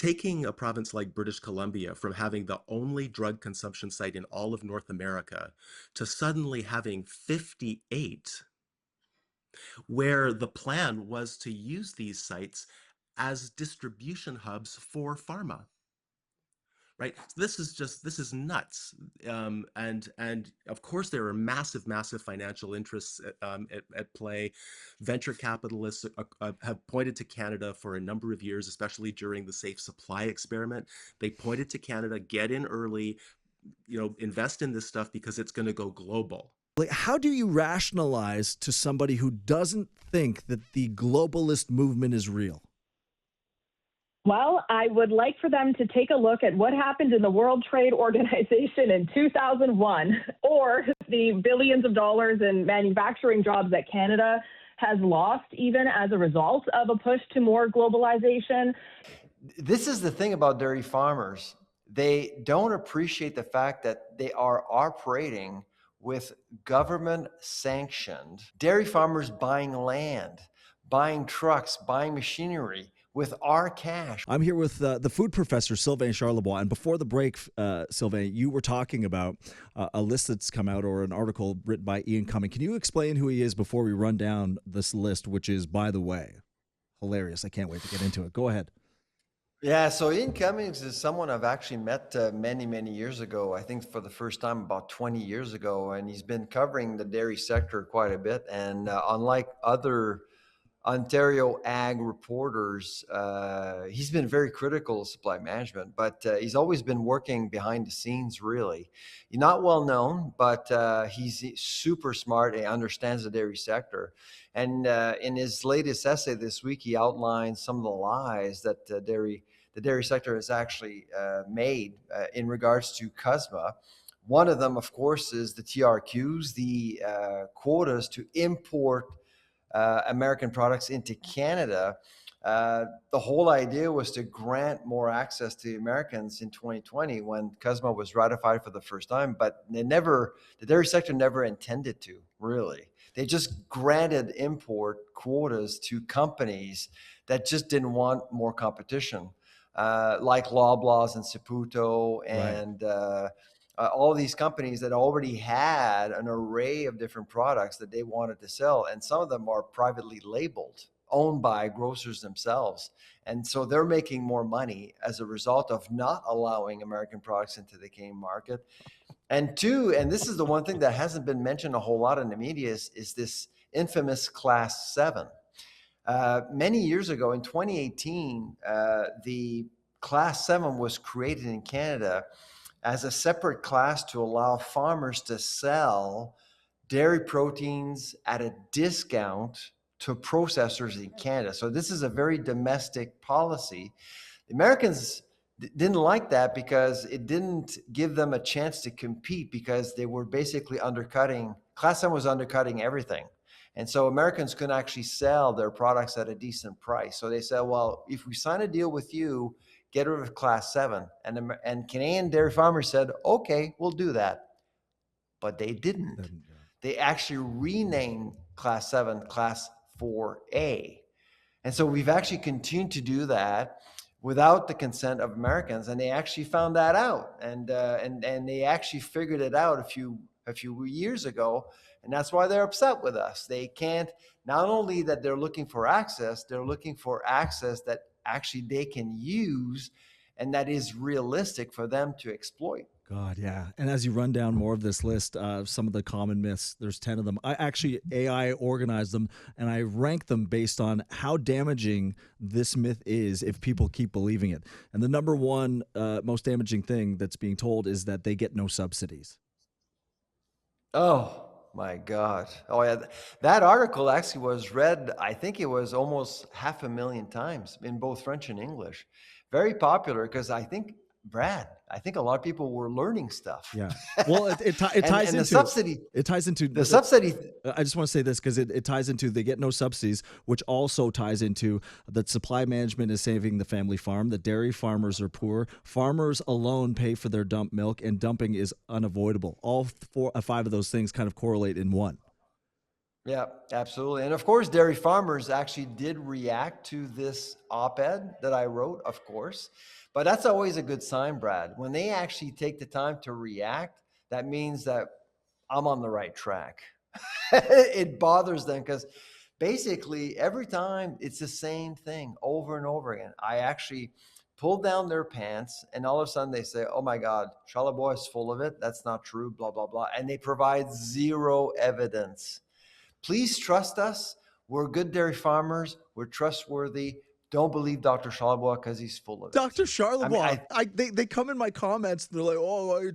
taking a province like British Columbia from having the only drug consumption site in all of North America to suddenly having 58, where the plan was to use these sites as distribution hubs for pharma. Right. So this is nuts. And of course, there are massive financial interests at play. Venture capitalists have pointed to Canada for a number of years, especially during the safe supply experiment. They pointed to Canada, get in early, invest in this stuff because it's going to go global. Like, how do you rationalize to somebody who doesn't think that the globalist movement is real? Well, I would like for them to take a look at what happened in the World Trade Organization in 2001, or the billions of dollars in manufacturing jobs that Canada has lost even as a result of a push to more globalization. This is the thing about dairy farmers. They don't appreciate the fact that they are operating with government sanctioned dairy farmers buying land, buying trucks, buying machinery with our cash. I'm here with the food professor, Sylvain Charlebois. And before the break, Sylvain, you were talking about a list that's come out, or an article written by Ian Cumming. Can you explain who he is before we run down this list, which is, by the way, hilarious. I can't wait to get into it. Go ahead. Yeah, so Ian Cummings is someone I've actually met many years ago. I think for the first time about 20 years ago, and he's been covering the dairy sector quite a bit. And unlike other Ontario ag reporters, he's been very critical of supply management, but he's always been working behind the scenes, really. He's not well known, but he's super smart and understands the dairy sector. And in his latest essay this week, he outlined some of the lies that the dairy sector has actually made in regards to CUSMA. One of them, of course, is the TRQs, the quotas to import American products into Canada. The whole idea was to grant more access to Americans in 2020 when CUSMA was ratified for the first time, but the dairy sector never intended to, really. They just granted import quotas to companies that just didn't want more competition, like Loblaws and Saputo and all these companies that already had an array of different products that they wanted to sell. And some of them are privately labeled, owned by grocers themselves. And so they're making more money as a result of not allowing American products into the Canadian market. And two, and this is the one thing that hasn't been mentioned a whole lot in the media, is this infamous Class 7. Many years ago, in 2018, the Class 7 was created in Canada as a separate class to allow farmers to sell dairy proteins at a discount to processors in Canada. So this is a very domestic policy. The Americans didn't like that because it didn't give them a chance to compete, because they were basically undercutting. Class 7 was undercutting everything. And so Americans couldn't actually sell their products at a decent price. So they said, well, if we sign a deal with you, get rid of Class 7. And Canadian dairy farmers said, okay, we'll do that. But they didn't. They actually renamed Class 7 Class 4A. And so we've actually continued to do that without the consent of Americans. And they actually found that out. And they actually figured it out a few years ago. And that's why they're upset with us. They can't, not only that they're looking for access that actually they can use and that is realistic for them to exploit. God, yeah. And as you run down more of this list, some of the common myths, there's 10 of them. AI organized them, and I rank them based on how damaging this myth is if people keep believing it. And the number one most damaging thing that's being told is that they get no subsidies. Oh, my God. Oh, yeah. That article actually was read, I think it was almost 500,000 times in both French and English. Very popular because I think a lot of people were learning stuff. Yeah. Well, it ties into the subsidy. It ties into the subsidy. I just want to say this because it ties into they get no subsidies, which also ties into that supply management is saving the family farm. The dairy farmers are poor. Farmers alone pay for their dump milk, and dumping is unavoidable. All 5 of those things kind of correlate in one. Yeah, absolutely. And of course, dairy farmers actually did react to this op-ed that I wrote, of course. But that's always a good sign, Brad. When they actually take the time to react, that means that I'm on the right track. It bothers them because basically every time it's the same thing over and over again. I actually pull down their pants and all of a sudden they say, oh my God, Charlebois is full of it. That's not true, blah, blah, blah. And they provide zero evidence. Please trust us. We're good dairy farmers. We're trustworthy. Don't believe Dr. Charlebois because he's full of it. Dr. Charlebois, I they come in my comments and they're like, oh,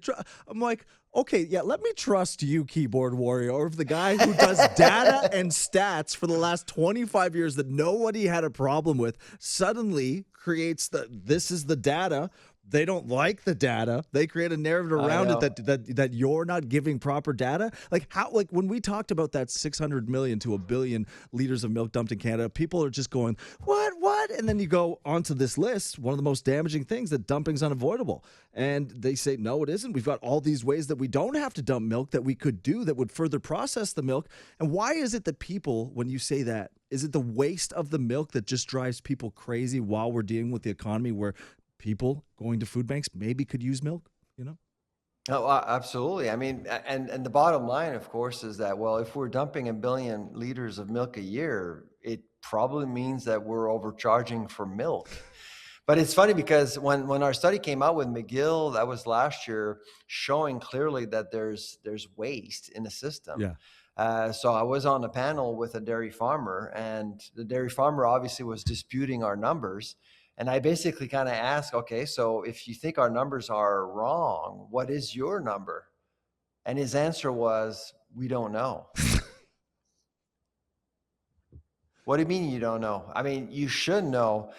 I'm like, okay, yeah, let me trust you, keyboard warrior, or the guy who does data and stats for the last 25 years that nobody had a problem with suddenly creates this is the data. They don't like the data. They create a narrative around it that you're not giving proper data. Like when we talked about that 600 million to a billion liters of milk dumped in Canada, people are just going, what? And then you go onto this list, one of the most damaging things, that dumping's unavoidable. And they say, no, it isn't. We've got all these ways that we don't have to dump milk that we could do that would further process the milk. And why is it that people, when you say that, is it the waste of the milk that just drives people crazy while we're dealing with the economy where people going to food banks maybe could use milk, you know? Oh, absolutely. I mean, and the bottom line, of course, is that, well, if we're dumping 1 billion liters of milk a year, it probably means that we're overcharging for milk. But it's funny because when our study came out with McGill, that was last year, showing clearly that there's waste in the system. Yeah. So I was on a panel with a dairy farmer, and the dairy farmer obviously was disputing our numbers. And I basically kind of asked, okay, so if you think our numbers are wrong, what is your number? And his answer was, we don't know. What do you mean you don't know? I mean, you should know.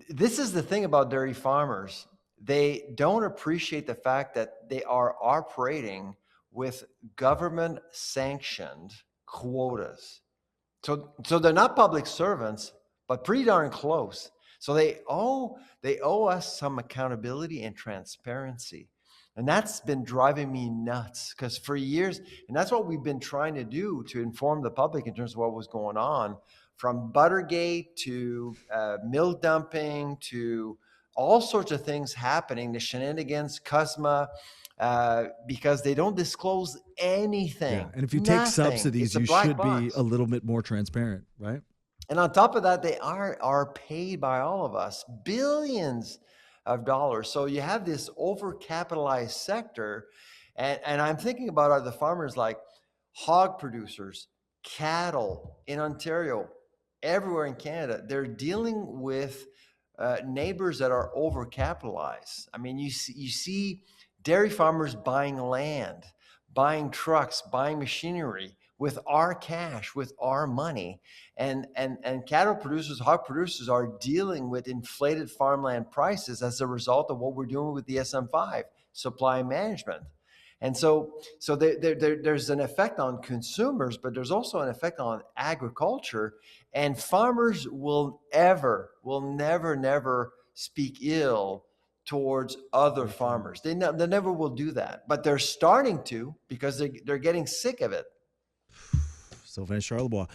This is the thing about dairy farmers. They don't appreciate the fact that they are operating with government sanctioned quotas. So they're not public servants, but pretty darn close. So they owe us some accountability and transparency. And that's been driving me nuts because for years, and that's what we've been trying to do to inform the public in terms of what was going on, from Buttergate to mill dumping to all sorts of things happening, the shenanigans, CUSMA, because they don't disclose anything. Yeah. And if you take subsidies, you should be a little bit more transparent, right? And on top of that, they are paid by all of us billions of dollars. So you have this overcapitalized sector. And I'm thinking about other farmers like hog producers, cattle in Ontario, everywhere in Canada. They're dealing with neighbors that are overcapitalized. I mean, you see dairy farmers buying land, buying trucks, buying machinery with our cash, with our money. And cattle producers, hog producers are dealing with inflated farmland prices as a result of what we're doing with the SM5, supply management. And so there's an effect on consumers, but there's also an effect on agriculture. And farmers will never speak ill towards other farmers. They never will do that, but they're starting to because they're getting sick of it. Sylvain Charlebois.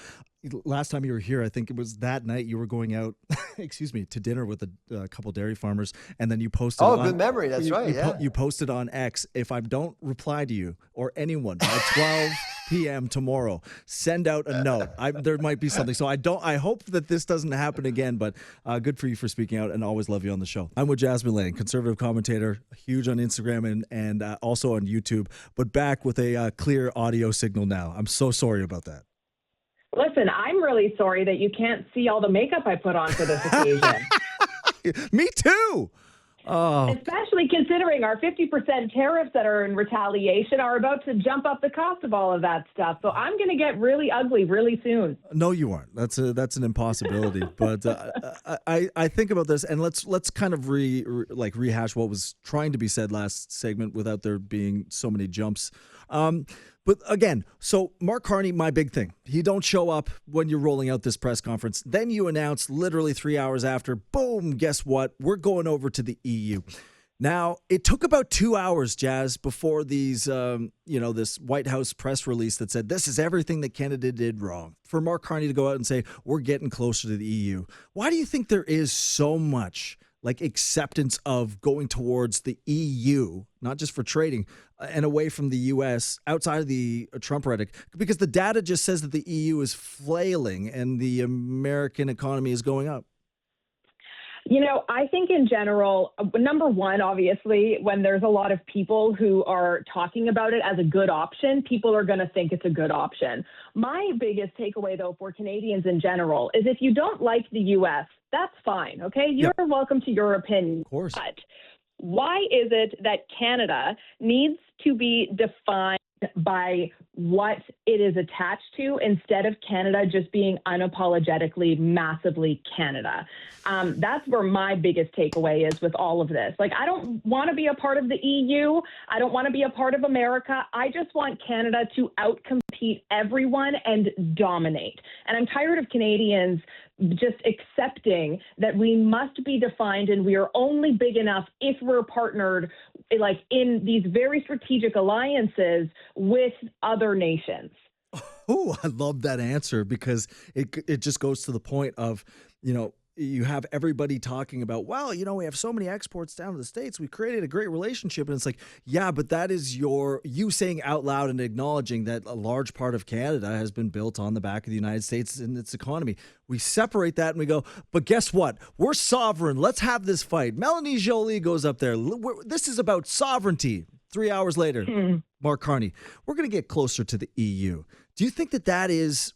Last time you were here, I think it was that night you were going out, excuse me, to dinner with a couple dairy farmers, and then you posted. Oh, good memory. That's right. Yeah. You posted on X. If I don't reply to you or anyone by 12 p.m. tomorrow, send out a note. There might be something. So I hope that this doesn't happen again. But good for you for speaking out, and always love you on the show. I'm with Jasmine Lane, conservative commentator, huge on Instagram and also on YouTube, but back with a clear audio signal now. I'm so sorry about that. Listen, I'm really sorry that you can't see all the makeup I put on for this occasion. Me too. Oh. Especially considering our 50% tariffs that are in retaliation are about to jump up the cost of all of that stuff. So I'm going to get really ugly really soon. No, you aren't. That's an impossibility. But I think about this, and let's kind of rehash what was trying to be said last segment without there being so many jumps. But again, so Mark Carney, my big thing. He don't show up when you're rolling out this press conference. Then you announce literally 3 hours after, boom, guess what? We're going over to the EU. Now, it took about 2 hours, Jazz, before this White House press release that said this is everything that Canada did wrong, for Mark Carney to go out and say we're getting closer to the EU. Why do you think there is so much like acceptance of going towards the EU, not just for trading, and away from the US, outside of the Trump rhetoric? Because the data just says that the EU is flailing and the American economy is going up. I think in general, number one, obviously, when there's a lot of people who are talking about it as a good option, people are going to think it's a good option. My biggest takeaway, though, for Canadians in general is if you don't like the U.S., that's fine, okay? You're welcome to your opinion. Of course. But why is it that Canada needs to be defined by what it is attached to instead of Canada just being unapologetically, massively Canada? That's where my biggest takeaway is with all of this. Like, I don't want to be a part of the EU. I don't want to be a part of America. I just want Canada to outcompete everyone and dominate. And I'm tired of Canadians just accepting that we must be defined and we are only big enough if we're partnered like in these very strategic alliances with other nations. Oh, I love that answer because it just goes to the point of, you have everybody talking about, well, we have so many exports down to the States. We created a great relationship. And it's like, yeah, but that is you saying out loud and acknowledging that a large part of Canada has been built on the back of the United States and its economy. We separate that and we go, but guess what? We're sovereign. Let's have this fight. Melanie Joly goes up there. This is about sovereignty. 3 hours later, Mark Carney, we're going to get closer to the EU. Do you think that is...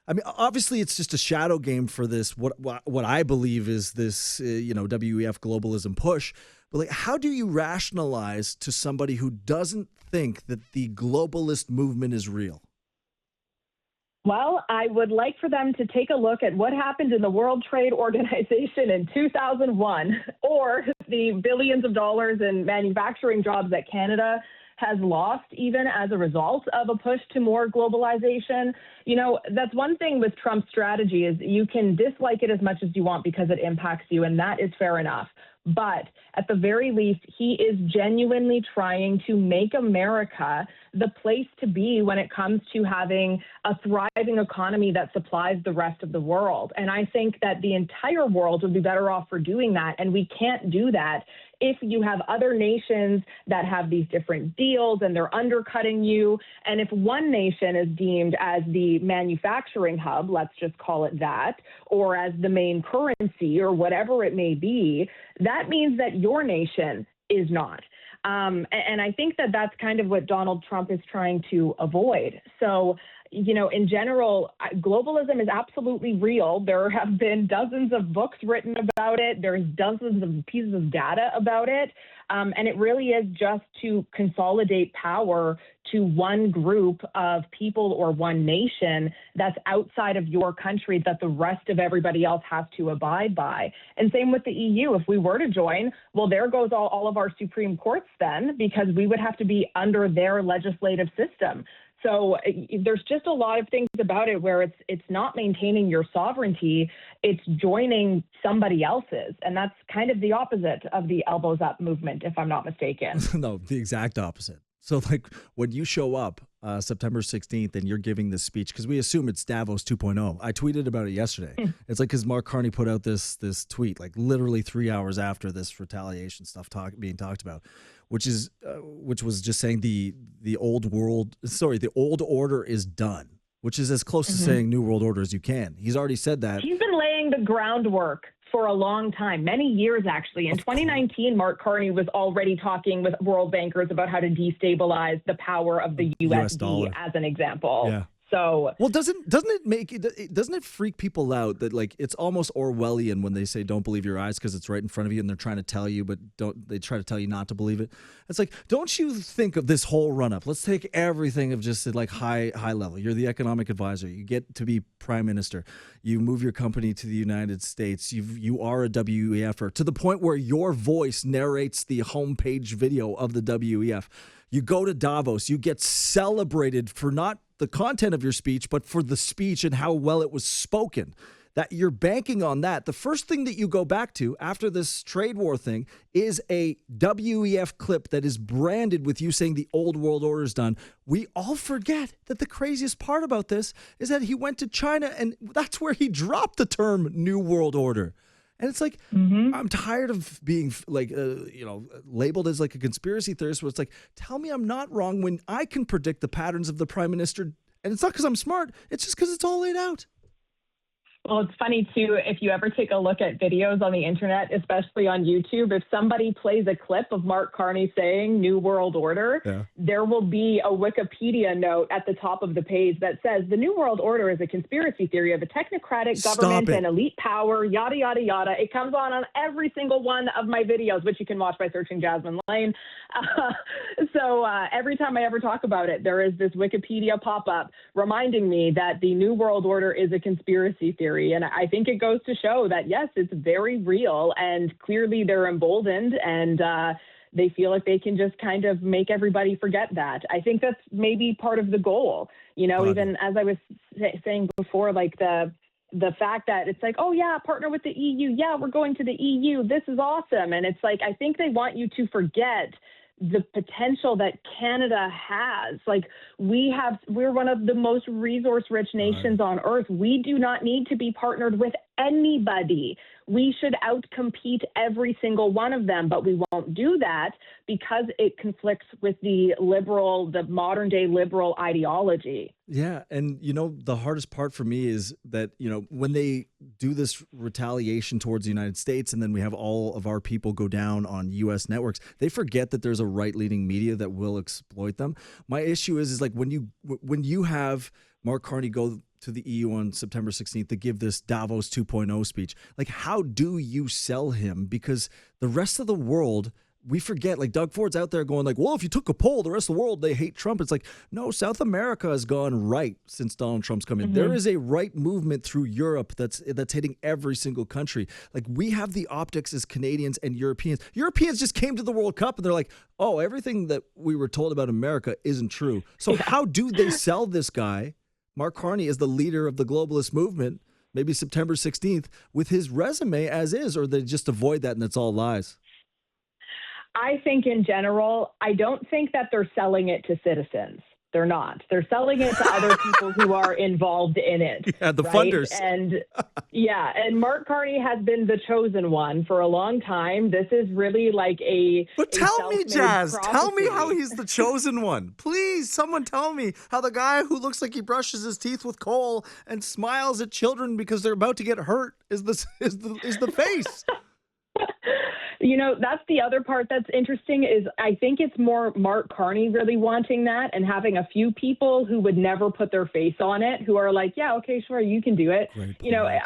I mean, obviously, it's just a shadow game for this. What I believe is this, WEF globalism push. But like, how do you rationalize to somebody who doesn't think that the globalist movement is real? Well, I would like for them to take a look at what happened in the World Trade Organization in 2001, or the billions of dollars in manufacturing jobs that Canada has lost even as a result of a push to more globalization. That's one thing with Trump's strategy is you can dislike it as much as you want because it impacts you, and that is fair enough. But at the very least, he is genuinely trying to make America the place to be when it comes to having a thriving economy that supplies the rest of the world. And I think that the entire world would be better off for doing that. And we can't do that if you have other nations that have these different deals and they're undercutting you. And if one nation is deemed as the manufacturing hub, let's just call it that, or as the main currency or whatever it may be, that means that your nation is not. And I think that that's kind of what Donald Trump is trying to avoid. So, in general, globalism is absolutely real. There have been dozens of books written about it. There's dozens of pieces of data about it. And it really is just to consolidate power to one group of people or one nation that's outside of your country that the rest of everybody else has to abide by. And same with the EU. If we were to join, well, there goes all of our Supreme Courts then, because we would have to be under their legislative system. So there's just a lot of things about it where it's not maintaining your sovereignty, it's joining somebody else's. And that's kind of the opposite of the elbows up movement, if I'm not mistaken. No, the exact opposite. So like when you show up September 16th and you're giving this speech, because we assume it's Davos 2.0. I tweeted about it yesterday. It's like because Mark Carney put out this tweet like literally 3 hours after this retaliation stuff being talked about, which was just saying the old order is done, which is as close to saying New World Order as you can. He's already said that. He's been laying the groundwork for a long time, many years actually. In 2019, Mark Carney was already talking with world bankers about how to destabilize the power of the USD dollar, as an example. Yeah. So, well, doesn't it freak people out that like it's almost Orwellian when they say don't believe your eyes because it's right in front of you and they're trying to tell you, but they try to tell you not to believe it? It's like, don't you think of this whole run up? Let's take everything of just like high level. You're the economic advisor. You get to be prime minister. You move your company to the United States. You are a WEFer to the point where your voice narrates the homepage video of the WEF. You go to Davos. You get celebrated for not the content of your speech, but for the speech and how well it was spoken. that you're banking on that. The first thing that you go back to after this trade war thing is a WEF clip that is branded with you saying the old world order is done. We all forget that the craziest part about this is that he went to China and that's where he dropped the term New World Order. And it's like, I'm tired of being like, labeled as like a conspiracy theorist where it's like, tell me I'm not wrong when I can predict the patterns of the prime minister. And it's not because I'm smart. It's just because it's all laid out. Well, it's funny, too, if you ever take a look at videos on the internet, especially on YouTube, if somebody plays a clip of Mark Carney saying New World Order, there will be a Wikipedia note at the top of the page that says the New World Order is a conspiracy theory of a technocratic government and elite power, yada, yada, yada. It comes on every single one of my videos, which you can watch by searching Jasmine Lane. So every time I ever talk about it, there is this Wikipedia pop-up reminding me that the New World Order is a conspiracy theory. And I think it goes to show that, yes, it's very real, and clearly they're emboldened and they feel like they can just kind of make everybody forget that. I think that's maybe part of the goal. Even as I was saying before, like the fact that it's like, oh, yeah, partner with the EU. Yeah, we're going to the EU. This is awesome. And it's like, I think they want you to forget the potential that Canada has. Like we're one of the most resource-rich nations on earth. We do not need to be partnered with anybody. We should outcompete every single one of them, but we won't do that because it conflicts with the modern day liberal ideology. Yeah. And, the hardest part for me is that, when they do this retaliation towards the United States and then we have all of our people go down on U.S. networks, they forget that there's a right-leaning media that will exploit them. My issue is like when you have Mark Carney go to the EU on September 16th to give this Davos 2.0 speech, like how do you sell him? Because the rest of the world, we forget, like Doug Ford's out there going like, well, if you took a poll, the rest of the world, they hate Trump. It's like, no, South America has gone right since Donald Trump's come in. There is a right movement through Europe that's hitting every single country. Like we have the optics as Canadians and Europeans. Europeans just came to the World Cup and they're like, oh, everything that we were told about America isn't true. So how do they sell this guy, Mark Carney, as the leader of the globalist movement, maybe September 16th, with his resume as is, or they just avoid that and it's all lies? I think in general, I don't think that they're selling it to citizens. They're not. They're selling it to other people who are involved in it. Yeah, the funders. And Mark Carney has been the chosen one for a long time. This is really like But tell me, Jazz, tell me how he's the chosen one. Please, someone tell me how the guy who looks like he brushes his teeth with coal and smiles at children because they're about to get hurt is the face. That's the other part that's interesting is I think it's more Mark Carney really wanting that and having a few people who would never put their face on it, who are like, yeah, okay, sure, you can do it.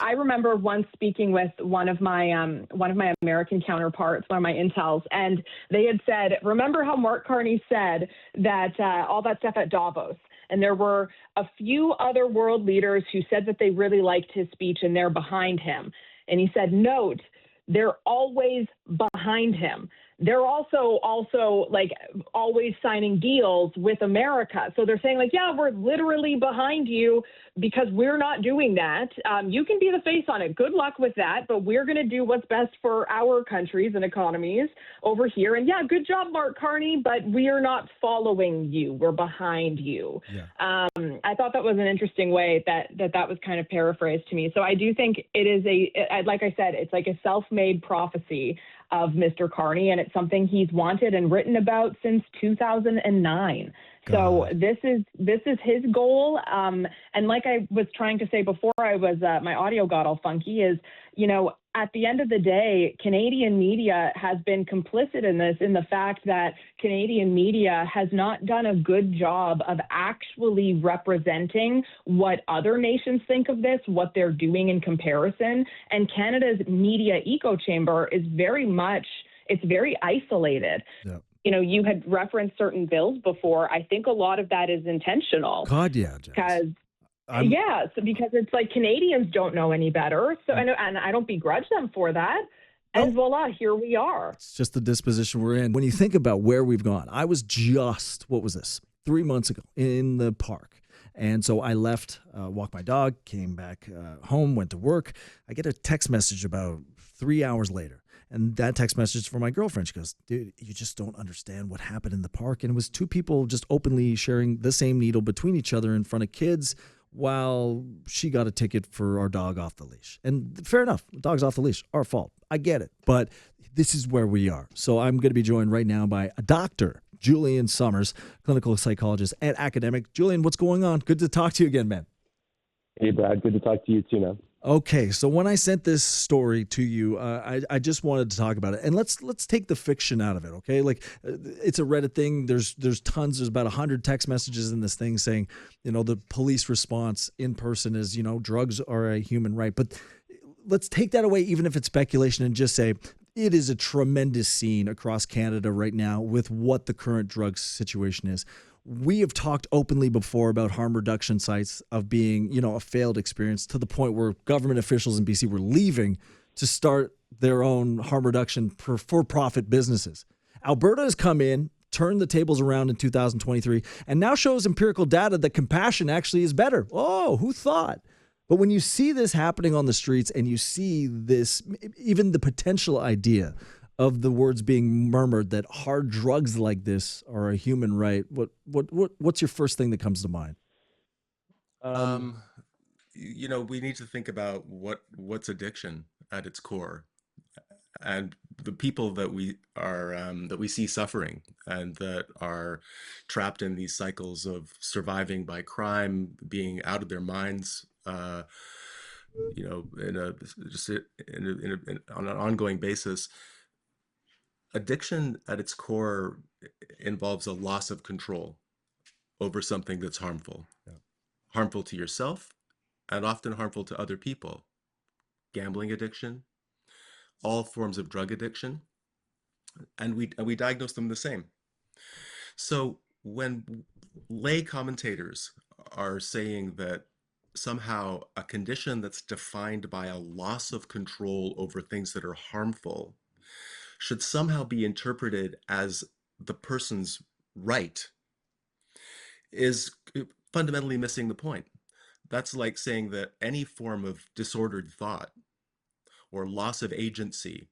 I remember once speaking with one of my American counterparts, one of my intels, and they had said, remember how Mark Carney said that all that stuff at Davos? And there were a few other world leaders who said that they really liked his speech and they're behind him. And he said, note, they're always behind him. They're also like always signing deals with America. So they're saying like, yeah, we're literally behind you because we're not doing that. You can be the face on it. Good luck with that. But we're going to do what's best for our countries and economies over here. And yeah, good job, Mark Carney, but we are not following you. We're behind you. Yeah. I thought that was an interesting way that was kind of paraphrased to me. So I do think it is like I said, it's like a self-made prophecy of Mr. Carney, and it's something he's wanted and written about since 2009. So this is his goal. And like I was trying to say before my audio got all funky is, at the end of the day, Canadian media has been complicit in this, in the fact that Canadian media has not done a good job of actually representing what other nations think of this, what they're doing in comparison. And Canada's media echo chamber is very isolated. Yeah. You had referenced certain bills before. I think a lot of that is intentional. God, yeah. Because it's like Canadians don't know any better. So and I don't begrudge them for that. And voila, here we are. It's just the disposition we're in. When you think about where we've gone, I was just, 3 months ago in the park. And so I left, walked my dog, came back home, went to work. I get a text message about 3 hours later. And that text message from my girlfriend. She goes, dude, you just don't understand what happened in the park. And it was two people just openly sharing the same needle between each other in front of kids while she got a ticket for our dog off the leash. And fair enough, dog's off the leash, our fault. I get it. But this is where we are. So I'm going to be joined right now by a Dr. Julian Summers, clinical psychologist and academic. Julian, what's going on? Good to talk to you again, man. Hey, Brad. Good to talk to you too, man. Okay, so when I sent this story to you, I just wanted to talk about it, and let's take the fiction out of it, okay? Like, it's a Reddit thing. There's tons. There's about 100 text messages in this thing saying, the police response in person is, drugs are a human right. But let's take that away, even if it's speculation, and just say it is a tremendous scene across Canada right now with what the current drug situation is. We have talked openly before about harm reduction sites of being, a failed experience to the point where government officials in BC were leaving to start their own harm reduction for-profit businesses. Alberta has come in, turned the tables around in 2023, and now shows empirical data that compassion actually is better. Oh, who thought? But when you see this happening on the streets and you see this, even the potential idea of the words being murmured that hard drugs like this are a human right, what's your first thing that comes to mind? We need to think about what's addiction at its core, and the people that we see suffering and that are trapped in these cycles of surviving by crime, being out of their minds, on an ongoing basis. Addiction at its core involves a loss of control over something that's harmful. Yeah. Harmful to yourself and often harmful to other people. Gambling addiction, all forms of drug addiction, and we diagnose them the same. So when lay commentators are saying that somehow a condition that's defined by a loss of control over things that are harmful should somehow be interpreted as the person's right is fundamentally missing the point. That's like saying that any form of disordered thought or loss of agency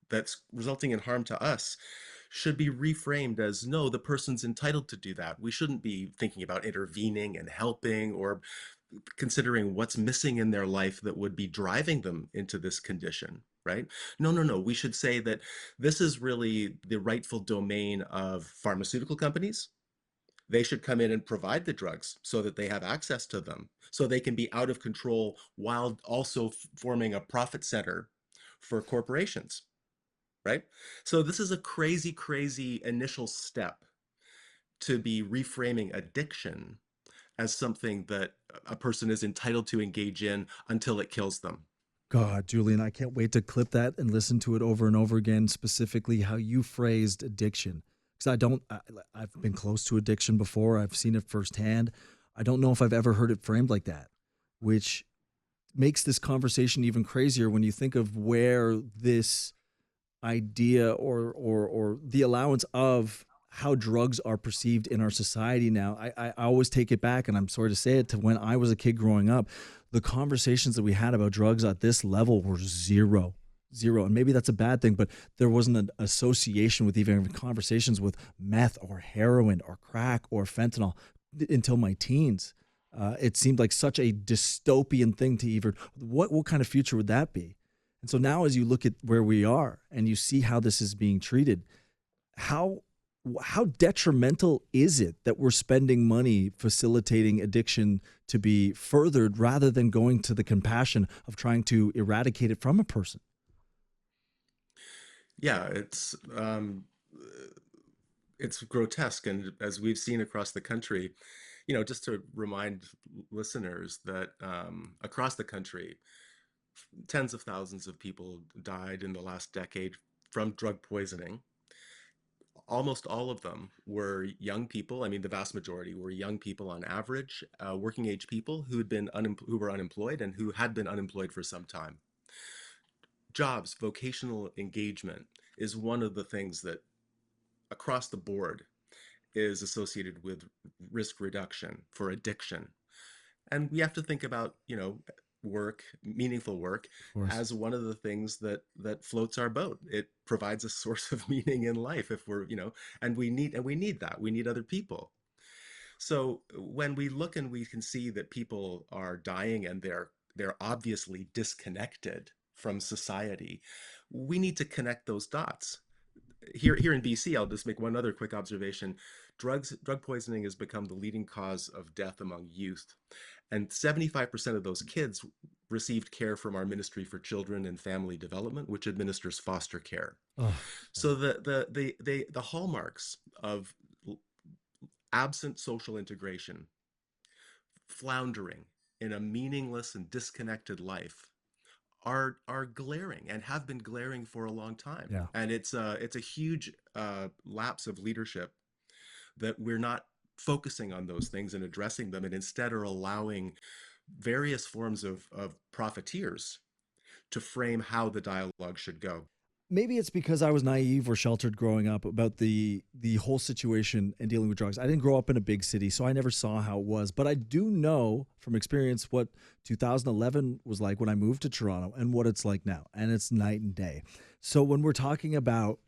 that's resulting in harm to us should be reframed as, no, the person's entitled to do that. We shouldn't be thinking about intervening and helping or considering what's missing in their life that would be driving them into this condition, right? No. We should say that this is really the rightful domain of pharmaceutical companies. They should come in and provide the drugs so that they have access to them, so they can be out of control while also forming a profit center for corporations, right? So this is a crazy, crazy initial step to be reframing addiction as something that a person is entitled to engage in until it kills them. God, Julian, I can't wait to clip that and listen to it over and over again, specifically how you phrased addiction. Because I've been close to addiction before. I've seen it firsthand. I don't know if I've ever heard it framed like that, which makes this conversation even crazier when you think of where this idea or the allowance of how drugs are perceived in our society now. I always take it back, and I'm sorry to say it, to when I was a kid growing up. The conversations that we had about drugs at this level were zero. And maybe that's a bad thing, but there wasn't an association with even conversations with meth or heroin or crack or fentanyl until my teens. It seemed like such a dystopian thing to even, what kind of future would that be? And so now as you look at where we are and you see how this is being treated, how detrimental is it that we're spending money facilitating addiction to be furthered rather than going to the compassion of trying to eradicate it from a person? Yeah, it's grotesque, and as we've seen across the country, just to remind listeners that across the country, tens of thousands of people died in the last decade from drug poisoning. Almost all of them were young people. I mean, the vast majority were young people on average, working age people who were unemployed and who had been unemployed for some time. Jobs, vocational engagement is one of the things that across the board is associated with risk reduction for addiction. And we have to think about, work, meaningful work, Of course. as one of the things that floats our boat. It provides a source of meaning in life if we're, and we need that. We need other people. So when we look and we can see that people are dying and they're obviously disconnected from society, we need to connect those dots. Here in BC, I'll just make one other quick observation. Drug poisoning has become the leading cause of death among youth, and 75% of those kids received care from our Ministry for Children and Family Development, which administers foster care. Oh, So the hallmarks of absent social integration, floundering in a meaningless and disconnected life, are glaring and have been glaring for a long time. yeah. And it's a huge lapse of leadership that we're not focusing on those things and addressing them, and instead are allowing various forms of profiteers to frame how the dialogue should go. Maybe it's because I was naive or sheltered growing up about the whole situation and dealing with drugs. I didn't grow up in a big city, so I never saw how it was. But I do know from experience what 2011 was like when I moved to Toronto and what it's like now. And it's night and day. So when we're talking about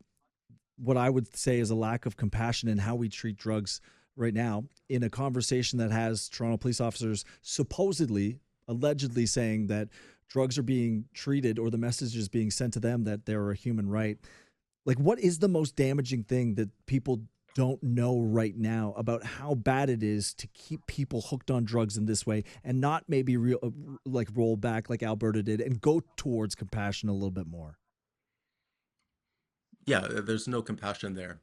what I would say is a lack of compassion in how we treat drugs right now, in a conversation that has Toronto police officers supposedly, allegedly saying that drugs are being treated or the message is being sent to them that they're a human right. Like, what is the most damaging thing that people don't know right now about how bad it is to keep people hooked on drugs in this way and not maybe like roll back like Alberta did and go towards compassion a little bit more? Yeah, there's no compassion there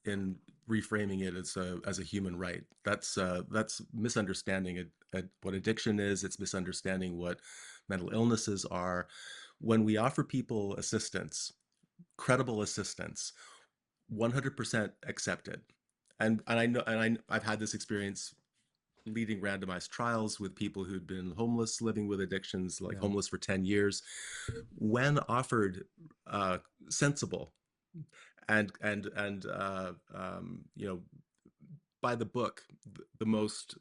in reframing it as a human right. That's misunderstanding what addiction is. It's misunderstanding what mental illnesses are. When we offer people assistance, credible assistance, 100% accepted. And I know, I've had this experience leading randomized trials with people who'd been homeless, living with addictions, like Yeah. homeless for 10 years. When offered sensible and by the book, the most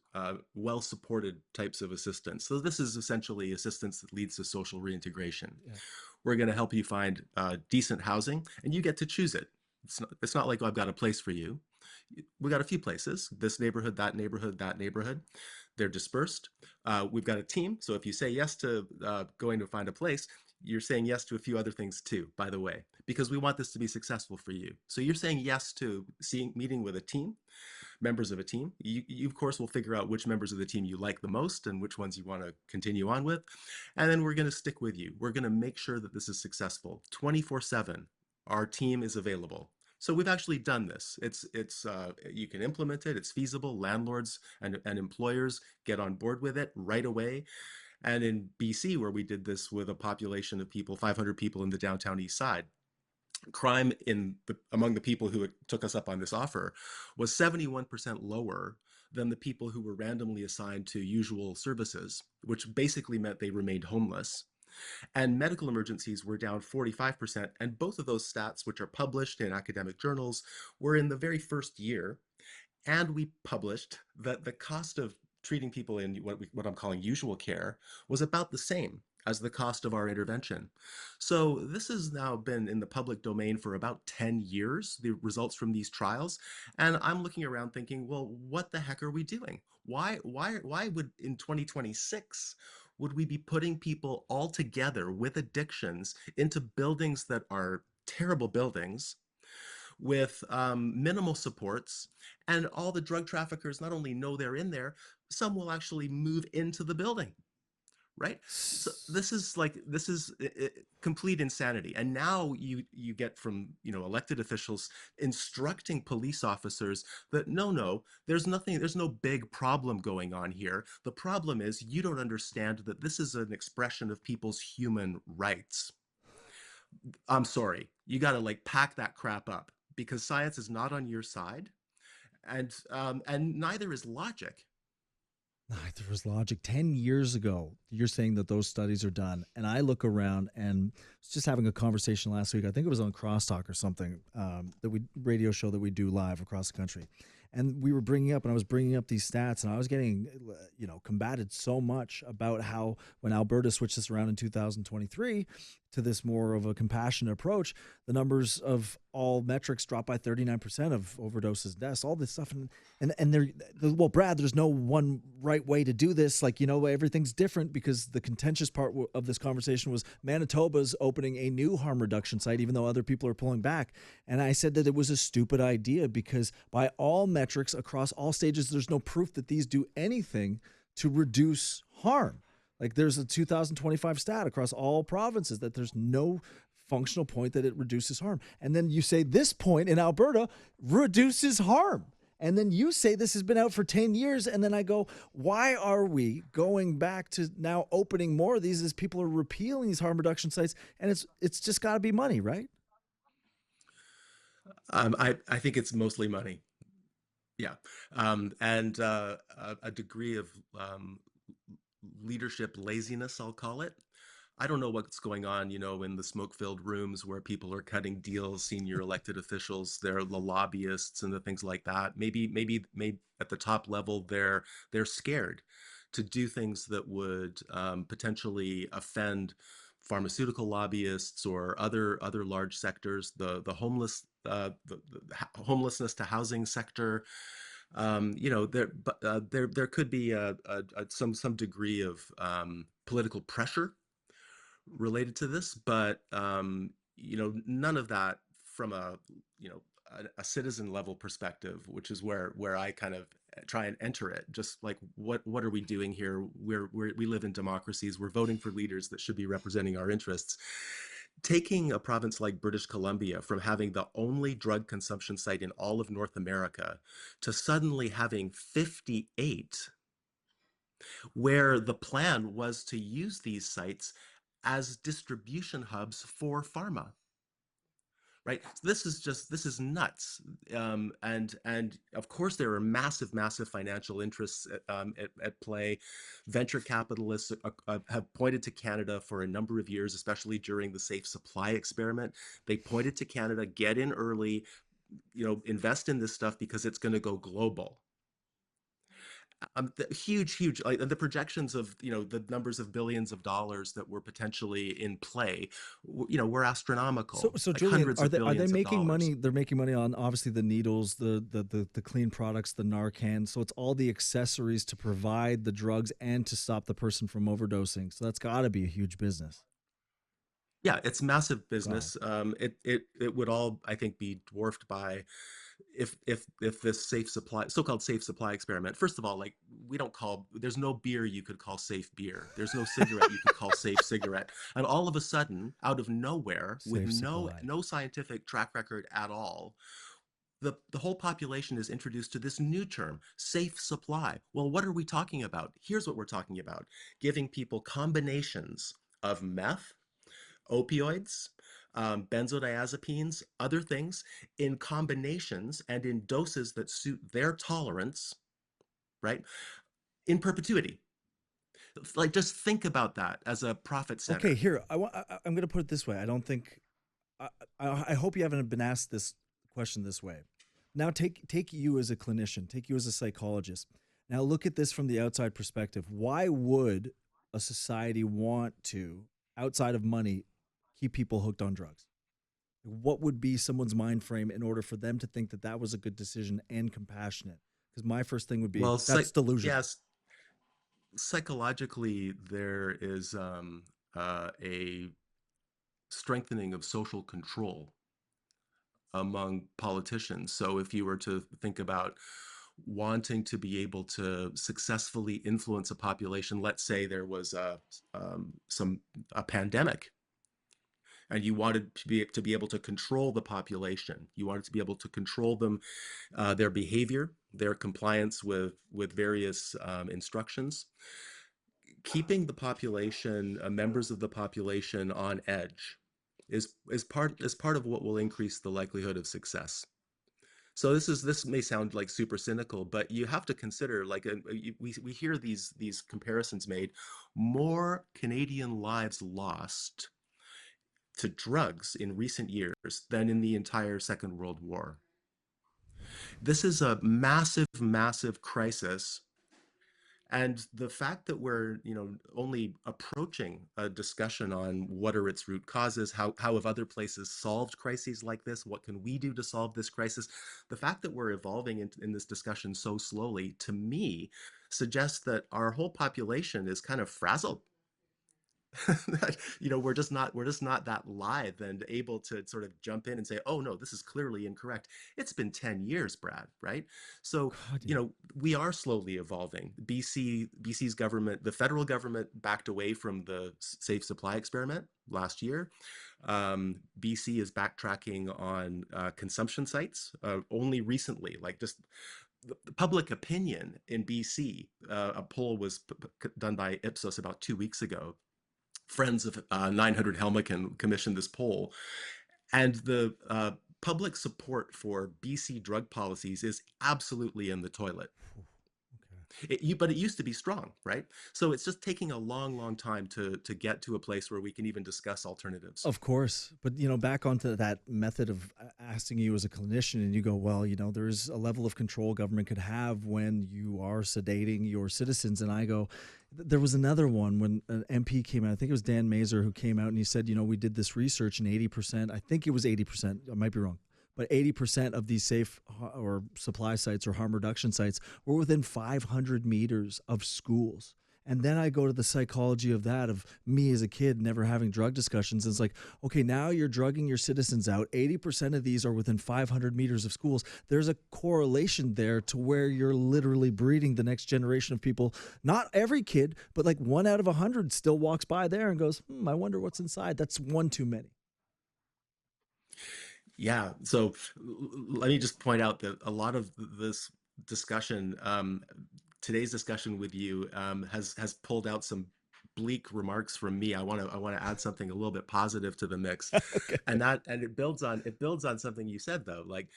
well supported types of assistance. So this is essentially assistance that leads to social reintegration. Yeah. We're going to help you find decent housing, and you get to choose it. It's not like, oh, I've got a place for you. We got a few places: this neighborhood, that neighborhood, that neighborhood. They're dispersed. We've got a team. So if you say yes to going to find a place, you're saying yes to a few other things too, by the way, because we want this to be successful for you. So you're saying yes to meeting with a team, members of a team. You of course will figure out which members of the team you like the most and which ones you want to continue on with. And then we're going to stick with you. We're going to make sure that this is successful 24/7. Our team is available. So we've actually done this. It's you can implement it. It's feasible. Landlords and employers get on board with it right away. And in BC, where we did this with a population of people, 500 people in the downtown east side, crime among the people who took us up on this offer was 71% lower than the people who were randomly assigned to usual services, which basically meant they remained homeless. And medical emergencies were down 45%. And both of those stats, which are published in academic journals, were in the very first year. And we published that the cost of treating people in what I'm calling usual care was about the same as the cost of our intervention. So this has now been in the public domain for about 10 years, the results from these trials. And I'm looking around thinking, well, what the heck are we doing? Why would in 2026 would we be putting people all together with addictions into buildings that are terrible buildings with minimal supports, and all the drug traffickers not only know they're in there, some will actually move into the building, right? So this is complete insanity. And now you get from elected officials instructing police officers that no, there's no big problem going on here. The problem is you don't understand that this is an expression of people's human rights. I'm sorry, you got to like pack that crap up, because science is not on your side, and neither is logic. There was logic 10 years ago. You're saying that those studies are done. And I look around and was just having a conversation last week. I think it was on Crosstalk or something, that we radio show that we do live across the country. And we were bringing up, and I was bringing up these stats, and I was getting, combated so much about how when Alberta switched this around in 2023 to this more of a compassionate approach, the numbers of all metrics dropped by 39% of overdoses, deaths, all this stuff. And well, Brad, there's no one right way to do this. Like, everything's different, because the contentious part of this conversation was Manitoba's opening a new harm reduction site, even though other people are pulling back. And I said that it was a stupid idea, because by all metrics across all stages, there's no proof that these do anything to reduce harm. Like, there's a 2025 stat across all provinces that there's no functional point that it reduces harm. And then you say this point in Alberta reduces harm. And then you say this has been out for 10 years. And then I go, why are we going back to now opening more of these as people are repealing these harm reduction sites? And it's just got to be money, right? I think it's mostly money. Yeah. And a degree of leadership laziness, I'll call it. I don't know what's going on, in the smoke-filled rooms where people are cutting deals, senior elected officials, they're the lobbyists and the things like that. Maybe at the top level, they're scared to do things that would potentially offend pharmaceutical lobbyists or other large sectors, the homelessness to housing sector. There could be some degree of political pressure related to this, but none of that from a citizen level perspective, which is where I kind of try and enter it. Just like, what are we doing here? We live in democracies. We're voting for leaders that should be representing our interests. Taking a province like British Columbia from having the only drug consumption site in all of North America to suddenly having 58, where the plan was to use these sites as distribution hubs for pharma. Right. So this is nuts. And of course, there are massive financial interests at play. Venture capitalists have pointed to Canada for a number of years, especially during the safe supply experiment. They pointed to Canada, get in early, invest in this stuff because it's going to go global. Huge, like the projections of, the numbers of billions of dollars that were potentially in play, were astronomical. So like Julian, hundreds are of they billions of making dollars. money? They're making money on obviously the needles, the clean products, the Narcan. So it's all the accessories to provide the drugs and to stop the person from overdosing. So that's got to be a huge business. Yeah, it's massive God. business. It would all, I think, be dwarfed by if this safe supply, so-called safe supply experiment. First of all, like, there's no beer you could call safe beer. There's no cigarette you could call safe cigarette. And all of a sudden, out of nowhere, with Safe supply. no scientific track record at all, the whole population is introduced to this new term, safe supply. Well, what are we talking about? Here's what we're talking about: giving people combinations of meth, opioids, benzodiazepines, other things, in combinations and in doses that suit their tolerance, right? In perpetuity. Like, just think about that as a profit Okay, center. here I'm going to put it this way. I don't think I hope you haven't been asked this question this way. Now take you as a clinician, take you as a psychologist. Now look at this from the outside perspective. Why would a society want to, outside of money, keep people hooked on drugs? What would be someone's mind frame in order for them to think that that was a good decision and compassionate? Because my first thing would be Well, that's delusional. yes, psychologically, there is a strengthening of social control among politicians. So if you were to think about wanting to be able to successfully influence a population, let's say there was a pandemic, and you wanted to be able to control the population. You wanted to be able to control them, their behavior, their compliance with various instructions. Keeping the population, members of the population, on edge is part of what will increase the likelihood of success. So this may sound like super cynical, but you have to consider like we hear these comparisons made. More Canadian lives lost to drugs in recent years than in the entire Second World War. This is a massive, massive crisis. And the fact that we're, only approaching a discussion on what are its root causes, how have other places solved crises like this, what can we do to solve this crisis, the fact that we're evolving in this discussion so slowly, to me, suggests that our whole population is kind of frazzled. That, we're just not that live and able to sort of jump in and say, oh no, this is clearly incorrect. It's been 10 years, Brad, right? So God, yeah. we are slowly evolving. BC's government, the federal government, backed away from the safe supply experiment last year. BC is backtracking on consumption sites only recently, like just the public opinion in BC. A poll was done by Ipsos about 2 weeks ago. Friends of 900 Helmicken commissioned this poll, and the public support for BC drug policies is absolutely in the toilet. Okay. But it used to be strong, right? So it's just taking a long, long time to get to a place where we can even discuss alternatives. Of course. But, back onto that method of asking you as a clinician, and you go, well, there's a level of control government could have when you are sedating your citizens. And I go, there was another one when an MP came out, I think it was Dan Mazur, who came out and he said, we did this research and 80%, I think it was 80%, I might be wrong, but 80% of these safe or supply sites or harm reduction sites were within 500 meters of schools. And then I go to the psychology of that, of me as a kid never having drug discussions. And it's like, okay, now you're drugging your citizens out. 80% of these are within 500 meters of schools. There's a correlation there to where you're literally breeding the next generation of people. Not every kid, but like 1 out of 100 still walks by there and goes, I wonder what's inside. That's one too many. Yeah. So let me just point out that a lot of this discussion, today's discussion with you, has pulled out some bleak remarks from me. I want to add something a little bit positive to the mix, Okay. and it builds on something you said though. Like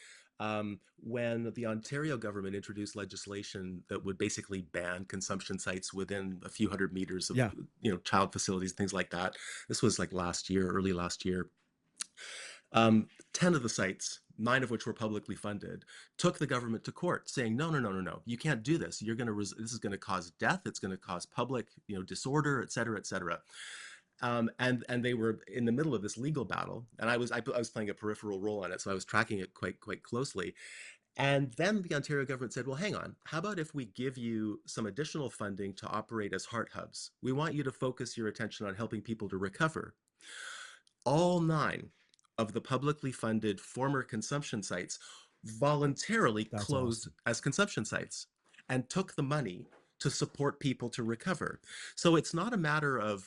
when the Ontario government introduced legislation that would basically ban consumption sites within a few hundred meters of Yeah. child facilities, things like that. This was like early last year. 10 of the sites, 9 of which were publicly funded, took the government to court saying, no, you can't do this. This is going to cause death. It's going to cause public, disorder, et cetera, et cetera. And they were in the middle of this legal battle, and I was playing a peripheral role on it, so I was tracking it quite closely. And then the Ontario government said, well, hang on, how about if we give you some additional funding to operate as heart hubs? We want you to focus your attention on helping people to recover. All 9 of the publicly funded former consumption sites voluntarily That's closed awesome. as consumption sites and took the money to support people to recover. So it's not a matter of,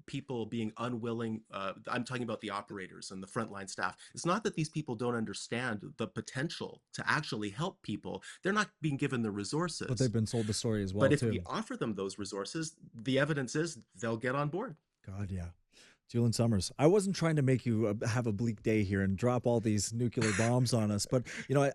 people being unwilling. I'm talking about the operators and the frontline staff. It's not that these people don't understand the potential to actually help people. They're not being given the resources. But they've been sold the story as well, But if too. we offer them those resources, the evidence is they'll get on board. God, yeah. Julian Summers, I wasn't trying to make you have a bleak day here and drop all these nuclear bombs on us. But,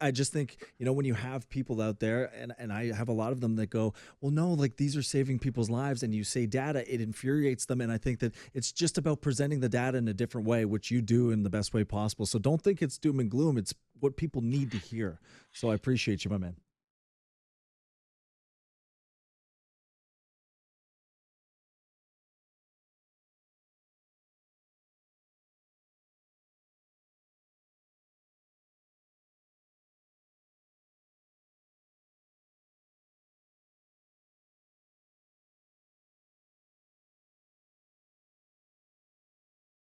I just think, when you have people out there, and I have a lot of them that go, well, no, like these are saving people's lives. And you say data, it infuriates them. And I think that it's just about presenting the data in a different way, which you do in the best way possible. So don't think it's doom and gloom. It's what people need to hear. So I appreciate you, my man.